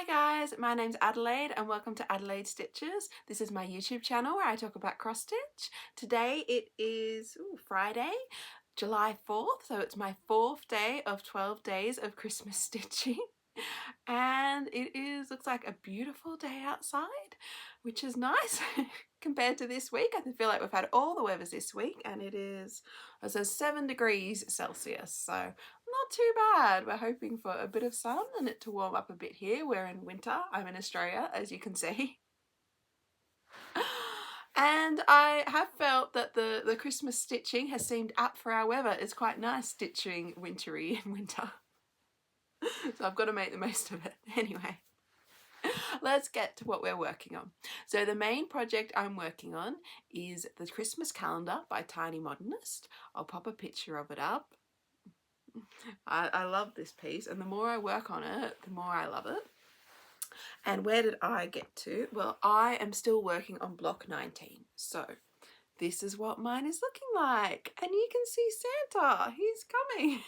guys, my name's Adelaide and welcome to Adelaide Stitches. This is my YouTube channel where I talk about cross stitch. Today it is Friday, July 4th, so it's my 4th day of 12 days of Christmas stitching. And looks like a beautiful day outside, which is nice compared to this week. I feel like we've had all the weathers this week and it says 7 degrees Celsius, so not too bad. We're hoping for a bit of sun and it to warm up a bit here. We're in winter. I'm in Australia, as you can see. And I have felt that the Christmas stitching has seemed apt for our weather. It's quite nice stitching wintry in winter. So I've got to make the most of it. Anyway, let's get to what we're working on. So the main project I'm working on is the Christmas calendar by Tiny Modernist. I'll pop a picture of it up. I love this piece, and the more I work on it, the more I love it. And where did I get to? Well, I am still working on block 19. So this is what mine is looking like. And you can see Santa. He's coming.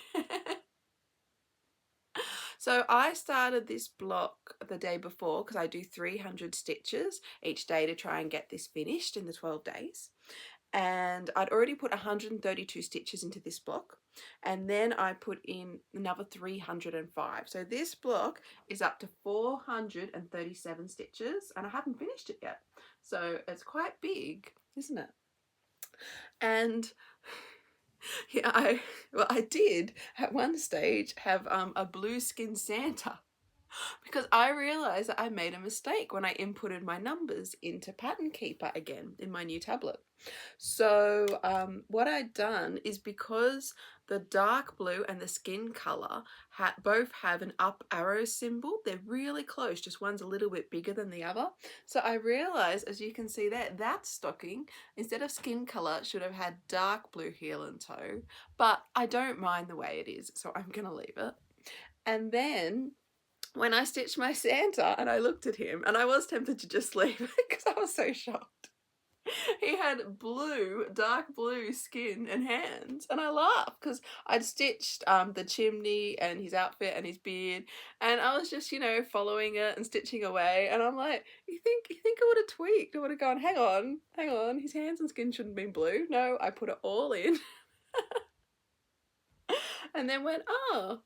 So I started this block the day before because I do 300 stitches each day to try and get this finished in the 12 days. And I'd already put 132 stitches into this block, and then I put in another 305. So this block is up to 437 stitches and I haven't finished it yet. So it's quite big, isn't it? And yeah, I did at one stage have a blue skin Santa, because I realised that I made a mistake when I inputted my numbers into Pattern Keeper again in my new tablet. So what I'd done is, because the dark blue and the skin colour both have an up arrow symbol, they're really close, just one's a little bit bigger than the other. So I realised, as you can see there, that stocking, instead of skin colour, should have had dark blue heel and toe, but I don't mind the way it is, so I'm going to leave it. And then when I stitched my Santa and I looked at him, and I was tempted to just leave it because I was so shocked. He had blue, dark blue skin and hands, and I laughed because I'd stitched the chimney and his outfit and his beard, and I was just, you know, following it and stitching away, and I'm like, you think I would have tweaked? I would have gone, hang on, his hands and skin shouldn't have been blue. No, I put it all in. And then went, oh,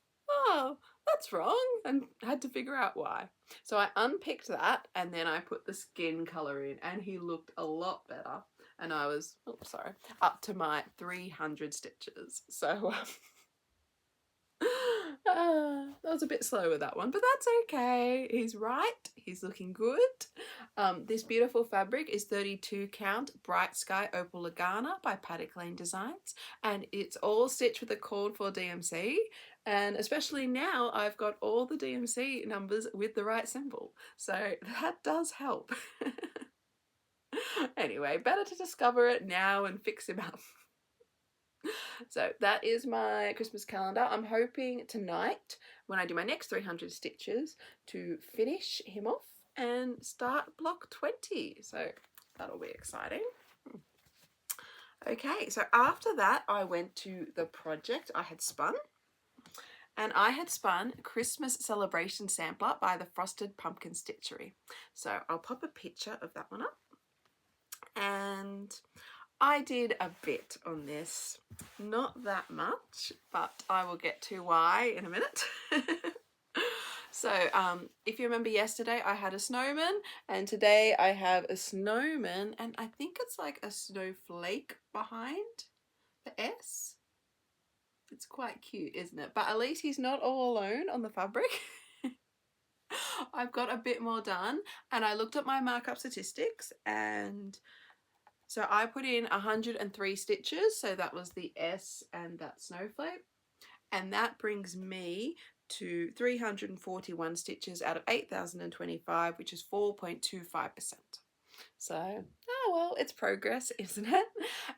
that's wrong, and had to figure out why. So I unpicked that and then I put the skin colour in, and he looked a lot better, and I was, up to my 300 stitches. So that was a bit slow with that one, but that's okay. He's right, he's looking good. This beautiful fabric is 32 count Bright Sky Opal Lugana by Paddock Designs, and it's all stitched with a called for DMC. And especially now I've got all the DMC numbers with the right symbol, so that does help. Anyway, better to discover it now and fix him up. So that is my Christmas calendar. I'm hoping tonight, when I do my next 300 stitches, to finish him off and start block 20. So that'll be exciting. Okay, so after that I went to the project I had spun. And I had spun Christmas Celebration Sampler by the Frosted Pumpkin Stitchery. So I'll pop a picture of that one up. And I did a bit on this, not that much, but I will get to why in a minute. So if you remember yesterday I had a snowman, and today I have a snowman, and I think it's like a snowflake behind the S. It's quite cute, isn't it? But at least he's not all alone on the fabric. I've got a bit more done, and I looked at my markup statistics, and so I put in 103 stitches, so that was the S and that snowflake, and that brings me to 341 stitches out of 8,025, which is 4.25%. So, oh well, it's progress, isn't it?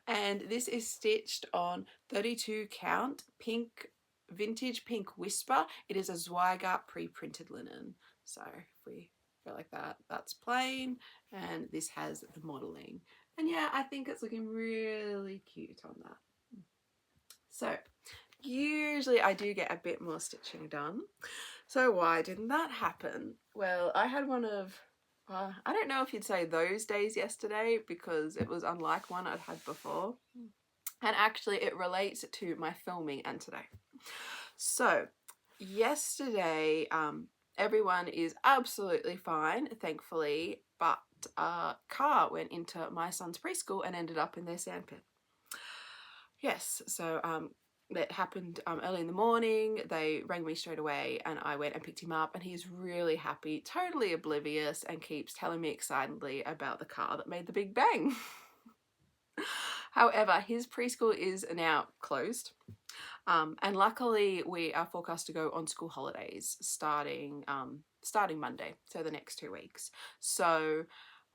And this is stitched on 32 count pink, vintage pink Whisper. It is a Zweigart pre-printed linen. So if we go like that, that's plain, and this has the modelling. And yeah, I think it's looking really cute on that. So usually I do get a bit more stitching done. So why didn't that happen? Well, I had one of, I don't know if you'd say those days yesterday, because it was unlike one I'd had before. And actually it relates to my filming and today. So yesterday, everyone is absolutely fine, thankfully, but a car went into my son's preschool and ended up in their sandpit. Yes, so it happened early in the morning. They rang me straight away and I went and picked him up, and he's really happy, totally oblivious, and keeps telling me excitedly about the car that made the big bang. However, his preschool is now closed. And luckily we are forecast to go on school holidays starting Monday, so the next 2 weeks. So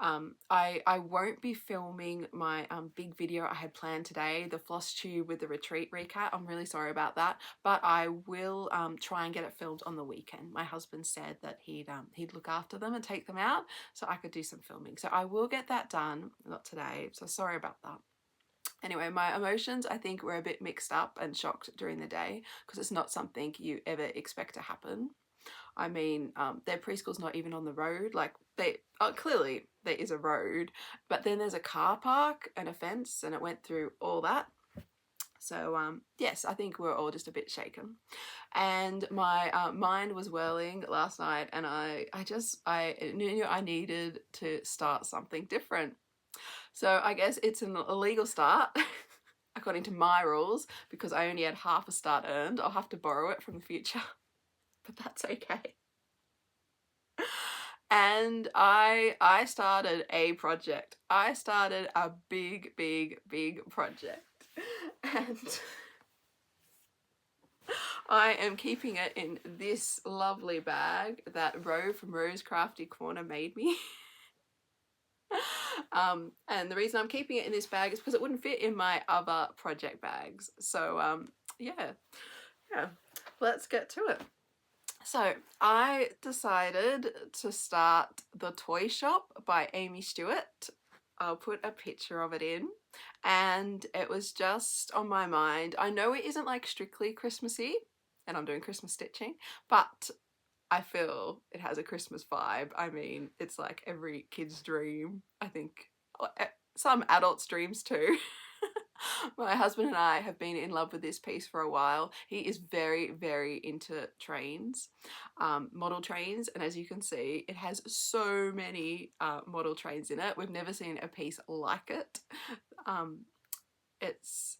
I won't be filming my big video I had planned today, the Flosstuber with the retreat recap. I'm really sorry about that, but I will try and get it filmed on the weekend. My husband said that he'd look after them and take them out so I could do some filming. So I will get that done, not today, so sorry about that. Anyway, my emotions, I think, were a bit mixed up and shocked during the day, because it's not something you ever expect to happen. I mean, their preschool's not even on the road. Like, clearly there is a road, but then there's a car park and a fence, and it went through all that. So yes, I think we're all just a bit shaken. And my mind was whirling last night, and I knew I needed to start something different. So I guess it's an illegal start according to my rules, because I only had half a start earned. I'll have to borrow it from the future, but that's okay. And I started a project. I started a big project, and I am keeping it in this lovely bag that Rho from Rho's Crafty Corner made me. And the reason I'm keeping it in this bag is because it wouldn't fit in my other project bags. So yeah, let's get to it. So I decided to start the toy shop by Aimmee Stewart. I'll put a picture of it in, and it was just on my mind. I know it isn't like strictly Christmassy, and I'm doing Christmas stitching, but I feel it has a Christmas vibe. I mean, it's like every kid's dream. I think some adults' dreams too. My husband and I have been in love with this piece for a while. He is very into trains, model trains, and as you can see, it has so many model trains in it. We've never seen a piece like it. It's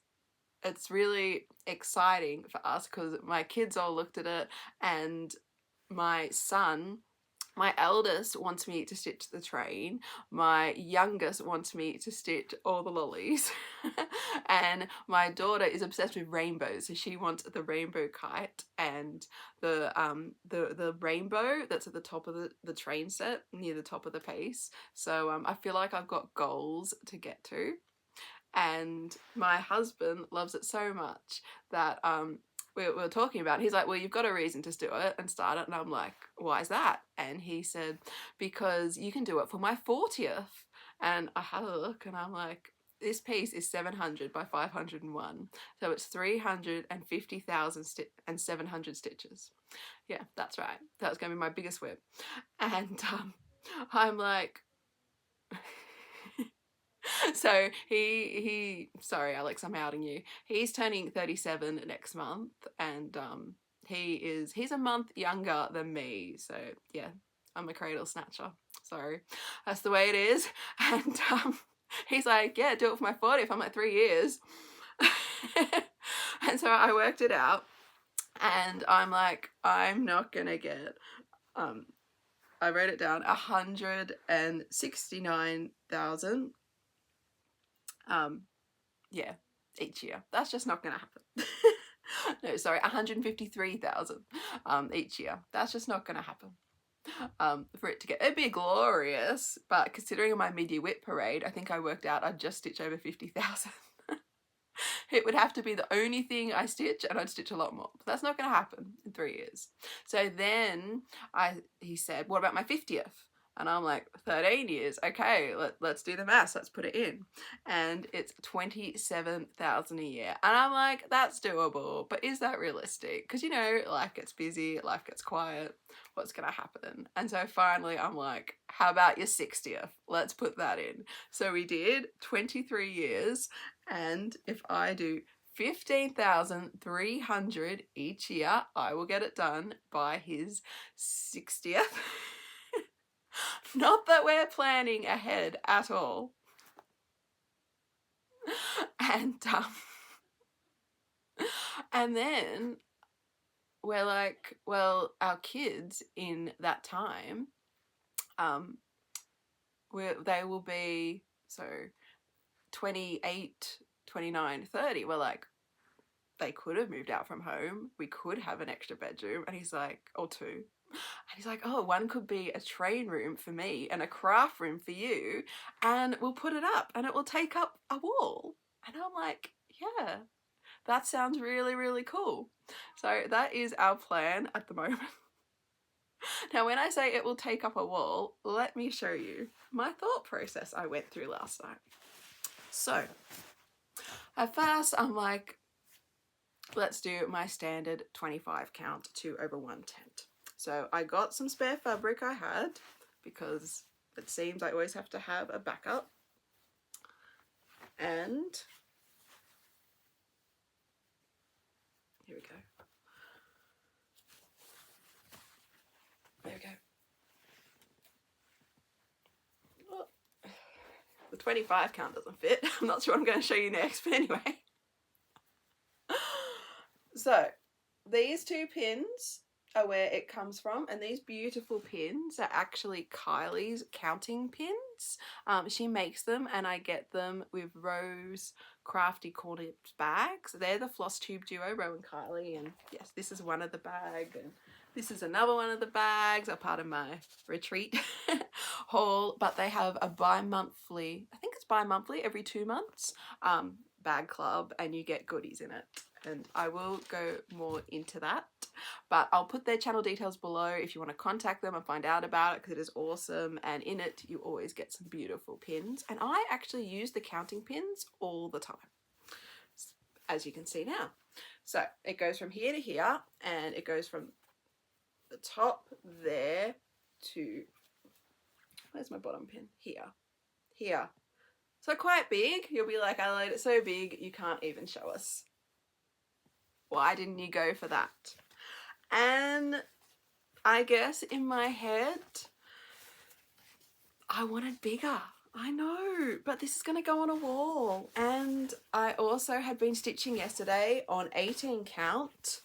really exciting for us because my kids all looked at it, and my son, my eldest, wants me to stitch the train. My youngest wants me to stitch all the lollies. And my daughter is obsessed with rainbows, so she wants the rainbow kite and the rainbow that's at the top of the train set near the top of the piece. So I feel like I've got goals to get to. And my husband loves it so much that we were talking about it. He's like, well, you've got a reason to do it and start it. And I'm like, why is that? And he said, because you can do it for my 40th. And I had a look and I'm like, this piece is 700 by 501. So it's 350,000 and 700 stitches. Yeah, that's right. That's going to be my biggest whip. And I'm like... So he sorry Alex, I'm outing you. He's turning 37 next month, and he's a month younger than me. So yeah, I'm a cradle snatcher. Sorry, that's the way it is. And he's like, yeah, do it for my 40th. I'm like, 3 years. And so I worked it out, and I'm like, I'm not gonna get I wrote it down, 169,000 yeah, each year. That's just not gonna happen. No, sorry, 153,000 each year. That's just not gonna happen. For it to get, it'd be glorious, but considering my mid-year whip parade, I think I worked out I'd just stitch over 50,000. It would have to be the only thing I stitch, and I'd stitch a lot more. But that's not going to happen in 3 years. So then he said, what about my 50th? And I'm like, 13 years. Okay, let's do the maths. Let's put it in. And it's 27,000 a year. And I'm like, that's doable. But is that realistic? Because, you know, life gets busy, life gets quiet. What's going to happen? And so finally I'm like, how about your 60th? Let's put that in. So we did 23 years. And if I do 15,300 each year, I will get it done by his 60th. Not that we're planning ahead at all. And then we're like, well, our kids in that time, they will be, so 28, 29, 30. We're like, they could have moved out from home. We could have an extra bedroom. And he's like, or two. And he's like, oh, one could be a train room for me and a craft room for you. And we'll put it up and it will take up a wall. And I'm like, yeah, that sounds really, really cool. So that is our plan at the moment. Now, when I say it will take up a wall, let me show you my thought process I went through last night. So at first I'm like, let's do my standard 25 count 2 over 1 tent. So I got some spare fabric I had because it seems I always have to have a backup. And here we go. There we go. Oh, the 25 count doesn't fit. I'm not sure what I'm going to show you next, but anyway. So these 2 pins are where it comes from, and these beautiful pins are actually Kylie's counting pins. She makes them and I get them with Rho's crafty corner bags. They're the Flosstuber duo, Rho and Kylie, and yes, this is one of the bags and this is another one of the bags, a part of my retreat haul. But they have a bi-monthly, I think it's bi-monthly, every 2 months, bag club, and you get goodies in it. And I will go more into that, but I'll put their channel details below if you want to contact them and find out about it, because it is awesome. And in it you always get some beautiful pins, and I actually use the counting pins all the time, as you can see now. So it goes from here to here, and it goes from the top there to, where's my bottom pin? Here. So quite big. You'll be like, Adelaide, it's so big you can't even show us. Why didn't you go for that? And I guess in my head, I wanted bigger. I know, but this is going to go on a wall. And I also had been stitching yesterday on 18 count,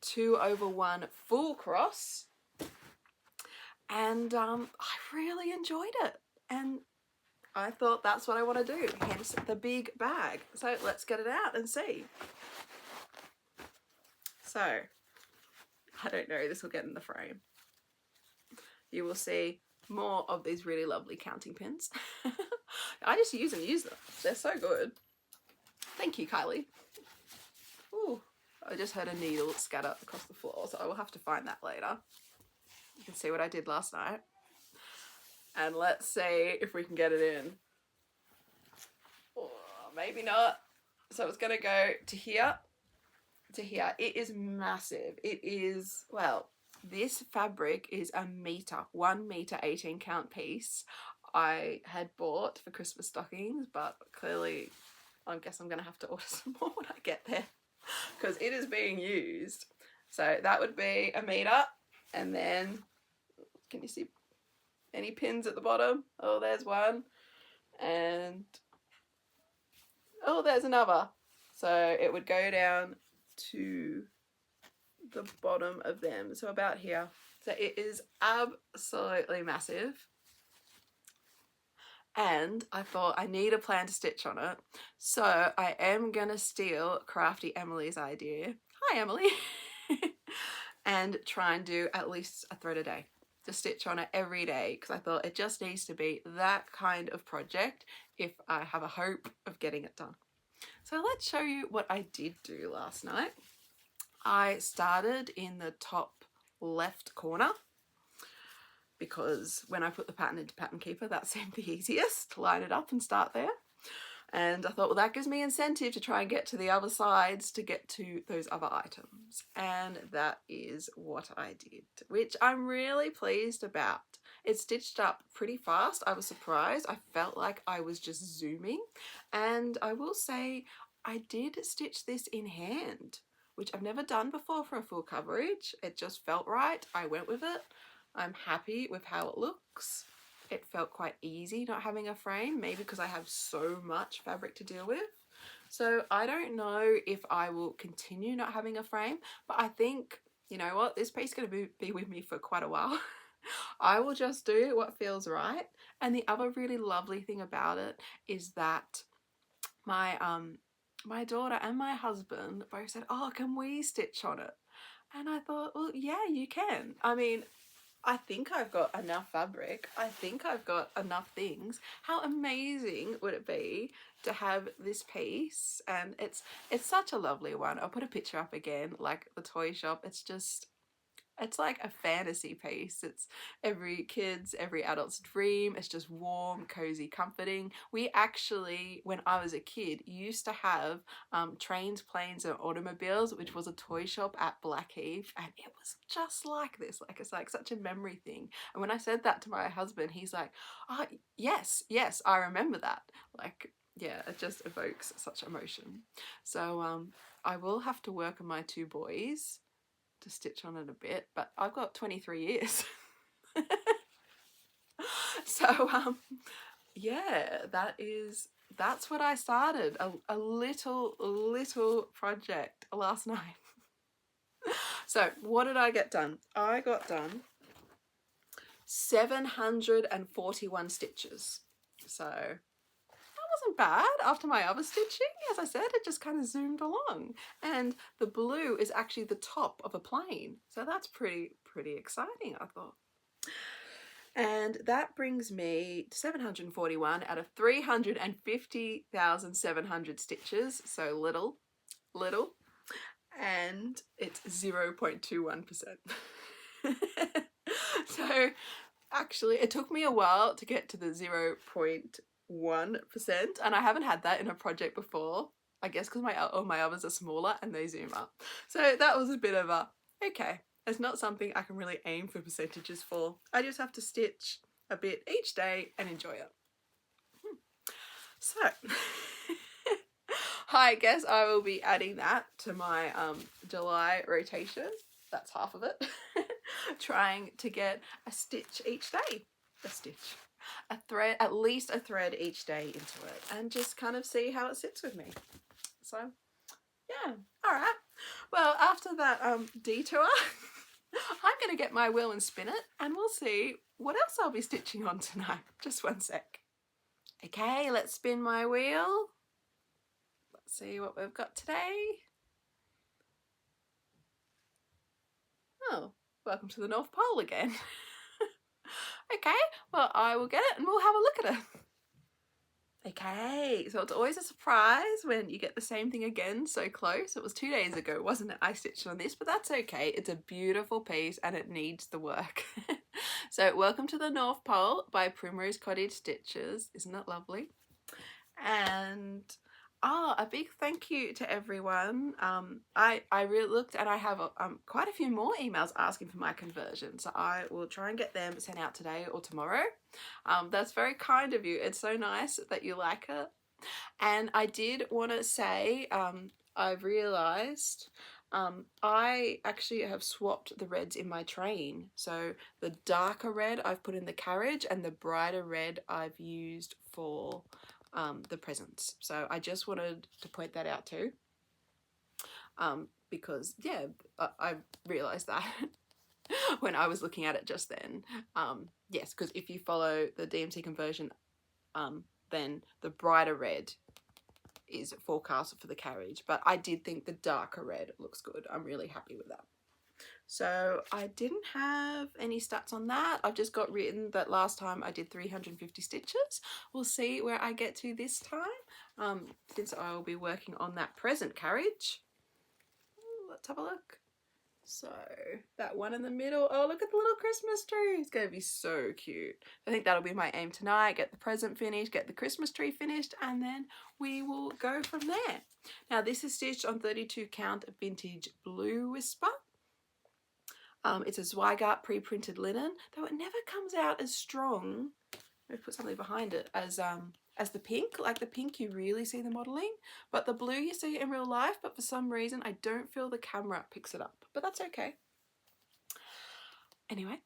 2 over 1 full cross. And I really enjoyed it. And I thought that's what I want to do, hence the big bag. So let's get it out and see. So, I don't know, this will get in the frame. You will see more of these really lovely counting pins. I just use them. They're so good. Thank you, Kylie. Ooh, I just heard a needle scatter across the floor, so I will have to find that later. You can see what I did last night. And let's see if we can get it in. Oh, maybe not. So it's going to go to here. To here. It is massive. It is, well, this fabric is a meter, 1 meter 18 count piece I had bought for Christmas stockings, but clearly I guess I'm gonna have to order some more when I get there because it is being used. So that would be a meter, and then can you see any pins at the bottom? Oh, there's one, and oh, there's another. So it would go down to the bottom of them, so about here. So it is absolutely massive, and I thought I need a plan to stitch on it, so I am gonna steal Crafty Emily's idea. Hi, Emily. And try and do at least a thread a day to stitch on it every day, because I thought it just needs to be that kind of project if I have a hope of getting it done. So let's show you what I did do last night. I started in the top left corner because when I put the pattern into Pattern Keeper, that seemed the easiest to line it up and start there. And I thought, well, that gives me incentive to try and get to the other sides to get to those other items. And that is what I did, which I'm really pleased about. It stitched up pretty fast. I was surprised. I felt like I was just zooming. And I will say I did stitch this in hand, which I've never done before for a full coverage. It just felt right. I went with it. I'm happy with how it looks. It felt quite easy not having a frame, maybe because I have so much fabric to deal with. So I don't know if I will continue not having a frame, but I think, you know what, this piece is going to be with me for quite a while. I will just do what feels right. And the other really lovely thing about it is that my daughter and my husband both said, oh, can we stitch on it? And I thought, well, yeah, you can. I mean, I think I've got enough fabric. I think I've got enough things. How amazing would it be to have this piece? And it's such a lovely one. I'll put a picture up again, like the toy shop. It's like a fantasy piece. It's every kid's, every adult's dream. It's just warm, cozy, comforting. We actually, when I was a kid, used to have trains, planes and automobiles, which was a toy shop at Blackheath, and it was just like this. Like, it's like such a memory thing. And when I said that to my husband, he's like, oh, yes, I remember that. Like, yeah, it just evokes such emotion. So I will have to work on my two boys to stitch on it a bit, but I've got 23 years. So yeah, that's what I started, a little project last night. So what did I get done? I got done 741 stitches. So wasn't bad after my other stitching. As I said, it just kind of zoomed along, and the blue is actually the top of a plane, so that's pretty exciting, I thought. And that brings me to 741 out of 350,700 stitches, so little, and it's 0.21%. So actually it took me a while to get to the 0.1%, and I haven't had that in a project before, I guess because all my others are smaller and they zoom up. So that was a bit of a, okay, it's not something I can really aim for percentages for. I just have to stitch a bit each day and enjoy it. So I guess I will be adding that to my July rotation. That's half of it. Trying to get a stitch each day. A thread, at least a thread each day into it, and just kind of see how it sits with me. So yeah, all right. Well, after that detour, I'm going to get my wheel and spin it, and we'll see what else I'll be stitching on tonight. Just one sec. Okay, let's spin my wheel. Let's see what we've got today. Oh, welcome to the North Pole again. Okay, well, I will get it and we'll have a look at it. Okay, so it's always a surprise when you get the same thing again so close. It was 2 days ago, wasn't it? I stitched on this, but that's okay. It's a beautiful piece and it needs the work. So welcome to the North Pole by Primrose Cottage Stitches. Isn't it lovely? And a big thank you to everyone. I really looked, and I have quite a few more emails asking for my conversion, so I will try and get them sent out today or tomorrow. That's very kind of you. It's so nice that you like it. And I did want to say, I've realised I actually have swapped the reds in my train. So the darker red I've put in the carriage, and the brighter red I've used for the presents. So I just wanted to point that out too, because yeah, I realized that when I was looking at it just then. Yes, because if you follow the DMC conversion, then the brighter red is forecasted for the carriage, but I did think the darker red looks good. I'm really happy with that. So I didn't have any stats on that. I've just got written that last time I did 350 stitches. We'll see where I get to this time, since I will be working on that present carriage. Let's have a look. So that one in the middle, oh look at the little Christmas tree, it's going to be so cute. I think that'll be my aim tonight, get the present finished, get the Christmas tree finished, and then we will go from there. Now this is stitched on 32 count vintage blue whisper. It's a Zweigart pre-printed linen, though it never comes out as strong, let me put something behind it, as the pink. Like the pink you really see the modelling, but the blue you see it in real life, but for some reason I don't feel the camera picks it up, but that's okay. Anyway,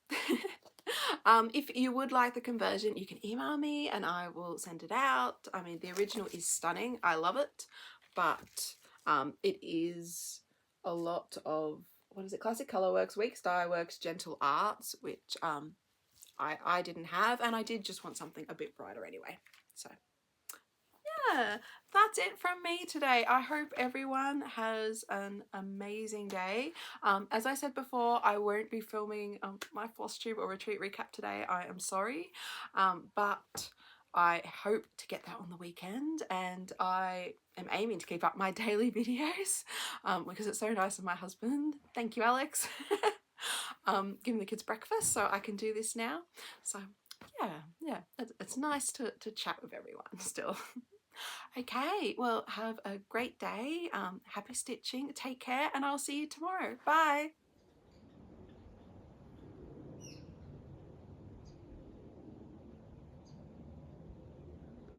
if you would like the conversion, you can email me and I will send it out. I mean, the original is stunning, I love it, but it is a lot of, what is it, Classic Colourworks, Weeks Dye Works, Gentle Arts, which I didn't have, and I did just want something a bit brighter anyway. So yeah, that's it from me today. I hope everyone has an amazing day. As I said before, I won't be filming my Flosstube or retreat recap today. I am sorry, but I hope to get that on the weekend, and I am aiming to keep up my daily videos because it's so nice of my husband. Thank you, Alex. Giving the kids breakfast so I can do this now. So yeah, it's nice to chat with everyone still. Okay, well, have a great day. Happy stitching. Take care, and I'll see you tomorrow. Bye.